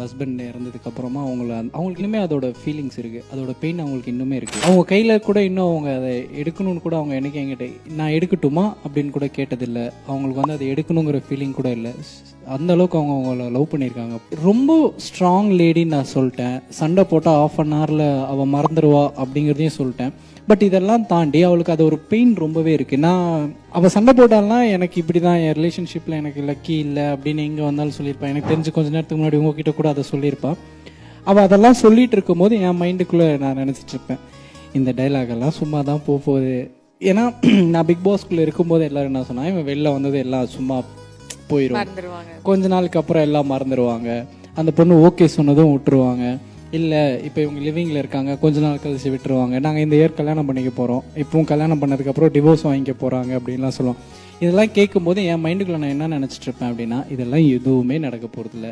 Husband இறந்ததுக்கு அப்புறமா அவங்களுக்கு இன்னுமே அதோட ஃபீலிங்ஸ் இருக்கு, அதோட பெயின் அவங்களுக்கு இன்னுமே இருக்கு. அவங்க கையில கூட இன்னும் அவங்க அதை எடுக்கணும்னு கூட அவங்க எனக்கு என்கிட்ட நான் எடுக்கட்டுமா அப்படின்னு கூட கேட்டதில்லை. அவங்களுக்கு வந்து அதை எடுக்கணுங்கிற ஃபீலிங் கூட இல்லை. அந்த அளவுக்கு அவங்க அவங்கள லவ் பண்ணியிருக்காங்க. ரொம்ப ஸ்ட்ராங் லேடின்னு நான் சொல்லிட்டேன். சண்டை போட்டால் ½ அன் ஹவரில் அவள் மறந்துடுவா அப்படிங்கிறதையும் சொல்லிட்டேன். பட் இதெல்லாம் தாண்டி அவளுக்கு அது ஒரு பெயின் ரொம்பவே இருக்குது. நான் அவள் சண்டை போட்டால்னா எனக்கு இப்படி தான் என் ரிலேஷன்ஷிப்பில் எனக்கு லக்கி இல்லை அப்படின்னு எங்கே வந்தாலும் சொல்லியிருப்பாள். எனக்கு தெரிஞ்சு கொஞ்ச நேரத்துக்கு முன்னாடி உங்ககிட்ட கூட அதை சொல்லியிருப்பாள். அவள் அதெல்லாம் சொல்லிட்டு இருக்கும்போது என் மைண்டுக்குள்ளே நான் நினச்சிட்டு இருப்பேன், இந்த டைலாகெல்லாம் சும்மா தான் போகுது. ஏன்னா நான் பிக் பாஸ்குள்ளே இருக்கும்போது எல்லோரும் என்ன சொன்னால், இவன் வெளில வந்தது எல்லாம் சும்மா போயிடும், கொஞ்ச நாளுக்கு அப்புறம் எல்லாம் மறந்துடுவாங்க, அந்த பொண்ணு ஓகே சொன்னதும் விட்டுருவாங்க, இல்லை இப்போ இவங்க லிவிங்கில் இருக்காங்க கொஞ்ச நாள் கழிச்சு விட்டுருவாங்க, நாங்கள் இந்த இயர் கல்யாணம் பண்ணிக்க போகிறோம், இப்போவும் கல்யாணம் பண்ணதுக்கப்புறம் டிவோர்ஸ் வாங்கிக்க போகிறாங்க அப்படின்லாம் சொல்லுவோம். இதெல்லாம் கேட்கும்போது என் மைண்டுக்குள்ளே நான் என்ன நினச்சிட்டு இருப்பேன் அப்படின்னா, இதெல்லாம் எதுவுமே நடக்க போகிறதில்ல,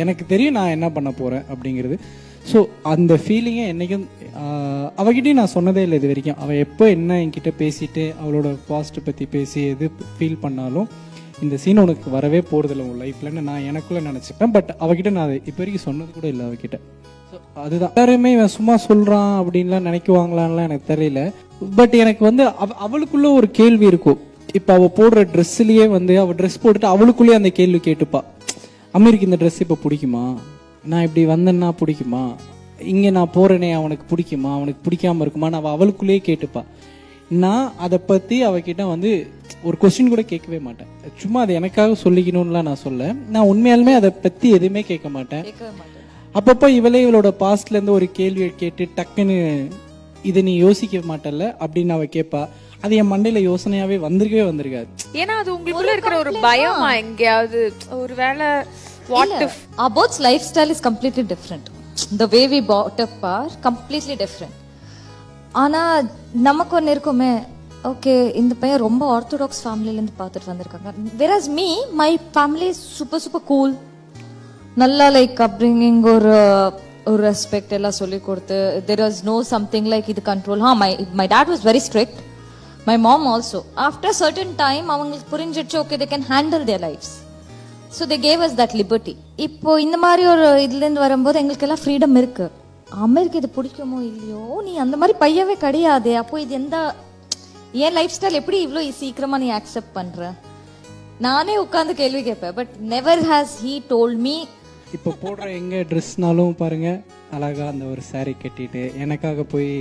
எனக்கு தெரியும் நான் என்ன பண்ண போகிறேன் அப்படிங்கிறது. ஸோ அந்த ஃபீலிங்கை என்றைக்கும் அவகிட்டையும் நான் சொன்னதே இல்லை இது வரைக்கும். அவள் எப்போ என்ன என்கிட்ட பேசிட்டு அவளோட பாஸ்ட்டை பற்றி பேசி எது ஃபீல் பண்ணாலும், இந்த சீன் உனக்கு வரவே போகிறதில்ல உன் லைஃப்லன்னு நான் எனக்குள்ளே நினச்சிப்பேன். பட் அவகிட்ட நான் அதை இப்போ வரைக்கும் சொன்னது கூட இல்லை அவகிட்ட. ஸோ அதுதான், எல்லாருமே இவன் சும்மா சொல்கிறான் அப்படின்லாம் நினைக்குவாங்களான்லாம் எனக்கு தெரியல. பட் எனக்கு வந்து அவளுக்குள்ள ஒரு கேள்வி இருக்கும். இப்போ அவள் போடுற ட்ரெஸ்ஸுலேயே வந்து அவள் ட்ரெஸ் போட்டுட்டு அவளுக்குள்ளேயே அந்த கேள்வி கேட்டுப்பா, அமெரிக்க இந்த ட்ரெஸ் இப்போ பிடிக்குமா, நான் இப்படி வந்தேன்னா பிடிக்குமா, இங்கே நான் போகிறேனே அவனுக்கு பிடிக்குமா, அவனுக்கு பிடிக்காம இருக்குமான்னு அவளுக்குள்ளேயே கேட்டுப்பா. நான் அதை பற்றி அவகிட்ட வந்து ஒரு கொஸ்டின் கூட கேட்கவே மாட்டேன். சும்மா அதை எனக்காக சொல்லிக்கணும்லாம் நான் சொல்ல, நான் உண்மையாலுமே அதை பற்றி எதுவுமே கேட்க மாட்டேன். அப்பப்போ இவளோட பாஸ்ட்லேருந்து ஒரு கேள்வியை கேட்டு டக்குன்னு இதை நீ யோசிக்க மாட்டல அப்படின்னு அவ கேட்பா. அது என் மண்டையில யோசனையாவே வந்திருக்காது. ஏன்னா அது உங்களுக்குள்ள இருக்கிற ஒரு பயமா, எங்கேயாவது ஒரு வேளை both lifestyle is completely different. The way we brought up are completely different. ஆனா நமக்கு ஒன்று இருக்குமே, ஓகே இந்த பையன் ரொம்ப ஆர்த்தடாக்ஸ் ஃபேமிலிலேருந்து பார்த்துட்டு வந்திருக்காங்க. whereas me, my family is super cool. நல்லா லைக் அப்ரிங்கிங் ஒரு ரெஸ்பெக்ட் எல்லாம் சொல்லி கொடுத்து, there was no something like இது control. my dad was very strict, my mom also. after certain time அவங்களுக்கு புரிஞ்சிடுச்சு, okay they can handle their lives, so they gave us that liberty. இப்போ இந்த மாதிரி ஒரு இதுலேருந்து வரும்போது எங்களுக்கு எல்லாம் ஃப்ரீடம் இருக்கு. அமெரிக்கா இது பிடிக்குமோ இல்லையோ, நீ அந்த மாதிரி பையவே கிடையாது, அப்போ இது எந்த என் லைஃப் ஸ்டைல் எப்படி இவ்வளோ சீக்கிரமா நீ அக்செப்ட் பண்ற, நானே உட்காந்து கேள்வி கேட்பேன். But never has he told me. இப்போ போடுற எங்க ட்ரெஸ்னாலும் பாருங்க, அழகா அந்த ஒரு சாரீ கட்டிட்டு எனக்காக போய்,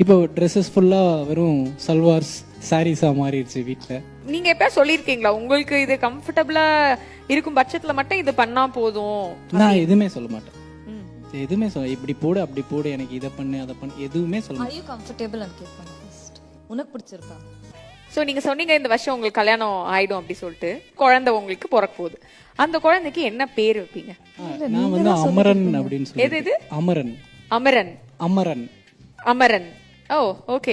இப்போ ட்ரெஸ்ஸஸ் ஃபுல்லா வெறும் சல்வார்ஸ் சாரீஸா மாறிடுச்சு வீட்டுல. நீங்க எப்ப சொல்லிருக்கீங்களா உங்களுக்கு இது கம்ஃபர்டபுளா இருக்கும் பட்சத்துல மட்டும் இது பண்ணா போதும்? நான் எதுவுமே சொல்ல மாட்டேன், எதுவுமே சொல்ல, இப்படி போடு அப்படி போடு, எனக்கு இதை பண்ணு அதை பண்ணு, எதுவுமே சொல்ல மாட்டேன். Are you comfortable and கேட்பாங்க ஃபர்ஸ்ட், உனக்கு பிடிச்சிருக்கா? ஸோ நீங்க சொன்னீங்க இந்த வருஷம் உங்களுக்கு கல்யாணம் ஆயிடும் அப்படி சொல்லிட்டு, குழந்தை உங்களுக்கு பிறக்க போகுது. அந்த குழந்தைக்கு என்ன பேர் வைப்பீங்க? நான் வந்து அமரன் அப்படின்னு சொல்லி. எது? அமரன். அமரன். அமரன். அமரன். ஓ ஓகே.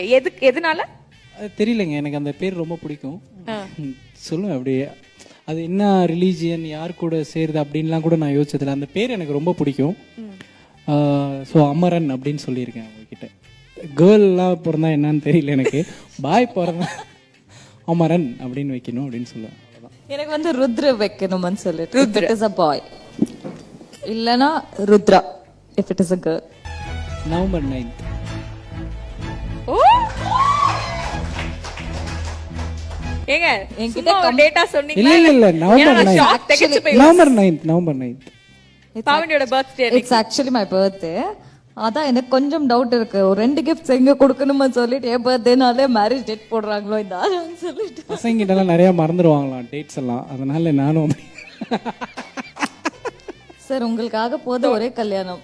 எதனால தெரியலங்க, எனக்கு அந்த பேர் ரொம்ப பிடிக்கும். சொல்லுவேன் அப்படியே, அது என்ன ரிலீஜியன் யார் கூட சேருது அப்படின்லாம் கூட நான் யோசிச்சதில்லை, அந்த பேர் எனக்கு ரொம்ப பிடிக்கும். ஸோ அமரன் அப்படின்னு சொல்லியிருக்கேன் அவங்ககிட்ட. கேர்ள்லாம் பிறந்தா என்னன்னு தெரியல எனக்கு, பாய் பிறந்தா அமரன் அப்படின்னு வைக்கணும் அப்படின்னு சொல்லுவேன். எனக்கு வந்து ருத்ர வைக்கணும்னு சொல்லிட்டு, if it is a boy, இல்லனா Rudra if it is a girl. November 9th. ஓ ஏங்க என்கிட்ட டேட்டா சொன்னீங்களா? இல்ல நவம்பர் 9th பாவனியோட birthday. It's actually my birthday. அதான் எனக்கு கொஞ்சம் டவுட் இருக்கு, ஒரு 2 கிஃப்ட்ஸ் எங்க கொடுக்கணும்னு சொல்லிட்டு என் பர்த்டேனாலே மேரேஜ் டேட் போடுறாங்களோ இந்த ஆளுன்னு சொல்லிட்டு. பசங்கிட்டலாம் நிறைய மறந்துடுவாங்களாம் டேட்ஸ் எல்லாம், அதனால நானும். சார் உங்களுக்காக போத ஒரே கல்யாணம்,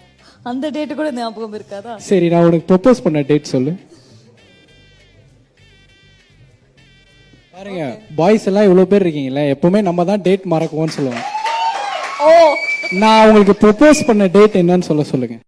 அந்த டேட் கூட ஞாபகம் இருக்காதா? சரி, நான் உனக்கு ப்ரொபோஸ் பண்ண டேட் சொல்லு. பாருங்க, பாய்ஸ் எல்லாம் இவ்வளவு பேர் இருக்கீங்களா, எப்பவுமே நம்ம தான் டேட் மறக்குவோம்னு சொல்லுவாங்க. நான் உங்களுக்கு ப்ரொபோஸ் பண்ண டேட் என்னன்னு சொல்லுங்க.